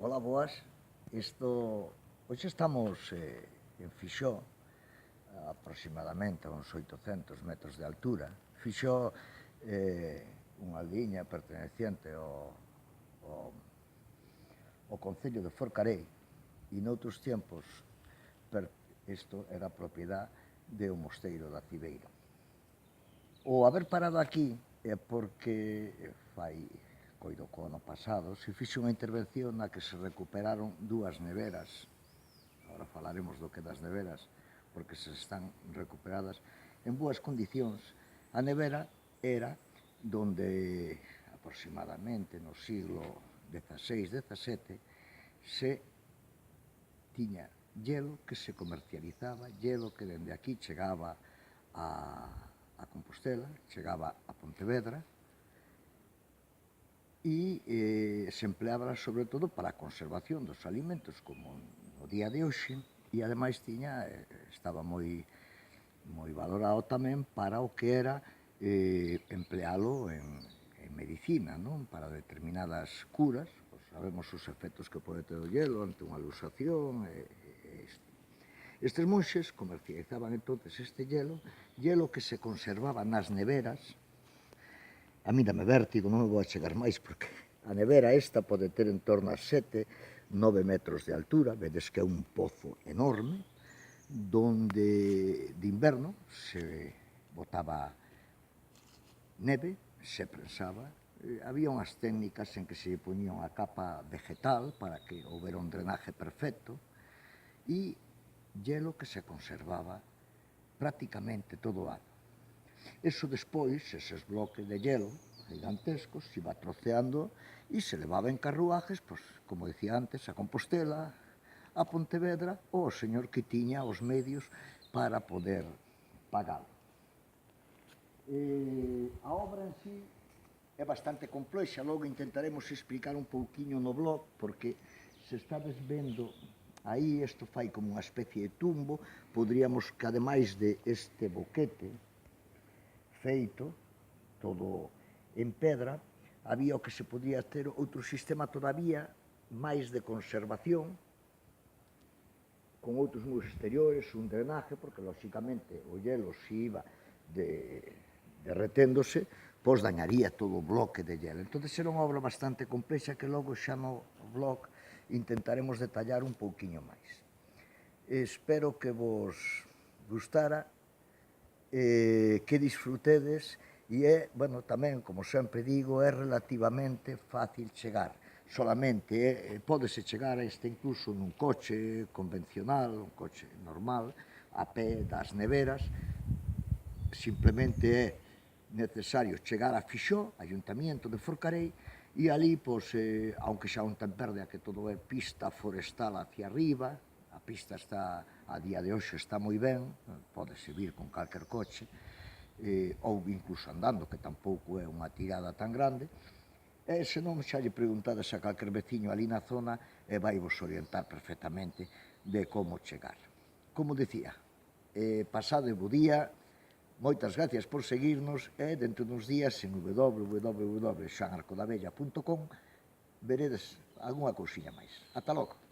Ola, boas. Hoxe estamos en Fixó, aproximadamente a uns 800 metros de altura. Fixó unha liña perteneciente ao Concello de Forcarei e noutros tempos isto era propiedade do Mosteiro da Cibeira. O haber parado aquí é porque coido co ano pasado, se fixe unha intervención na que se recuperaron dúas neveras. Agora falaremos do que das neveras, porque se están recuperadas en boas condicións. A nevera era donde aproximadamente no siglo XVI-XVII se tiña hielo que se comercializaba, hielo que dende aquí chegaba a Compostela, chegaba a Pontevedra e se empleaba sobre todo para a conservación dos alimentos como no día de hoxe e ademais estaba moi valorado tamén para o que era emplealo en medicina, non? Para determinadas curas, sabemos os efectos que pode ter o hielo ante unha luxación. Estes monxes comercializaban entonces este hielo que se conservaba nas neveras. A mí dame vértigo, non me vou achegar máis porque a nevera esta pode ter en torno a 7-9 metros de altura, vedes que é un pozo enorme, donde de inverno se botaba neve, se prensaba, había unhas técnicas en que se poñía unha capa vegetal para que houbera un drenaje perfecto e hielo que se conservaba prácticamente todo o ano. Eso despois, eses bloques de hielo gigantescos, se iba troceando e se levaba en carruajes, como decía antes, a Compostela, a Pontevedra, ou o señor que tiña os medios para poder pagalo. A obra en sí é bastante complexa, logo intentaremos explicar un pouquiño no blog, porque se estades vendo aí, isto fai como unha especie de tumbo, poderíamos que ademais de este boquete feito, todo en pedra, había o que se podía ter outro sistema todavía máis de conservación, con outros muros exteriores, un drenaje, porque lóxicamente o hielo se iba derreténdose, pois dañaría todo o bloque de hielo. Entón, era unha obra bastante complexa que logo xa no blog intentaremos detallar un pouquiño máis. Espero que vos gustara, que disfrutedes e tamén, como sempre digo, é relativamente fácil chegar. Solamente pódese chegar a este incluso nun coche convencional, un coche normal, a pé das neveras. Simplemente é necesario chegar a Fixó, Ayuntamiento de Forcarei, e ali, aunque xa non ten pérdida que todo é pista forestal hacia arriba, a pista está, a día de hoxe, está moi ben, pódese vir con calquer coche, ou incluso andando, que tampouco é unha tirada tan grande, e senón xa lle preguntades a calquer veciño ali na zona e vai vos orientar perfectamente de como chegar. Como decía, pasade bo día, moitas gracias por seguirnos e dentro duns días en www.xoanarcodabella.com veredes algunha cousiña máis. Ata logo.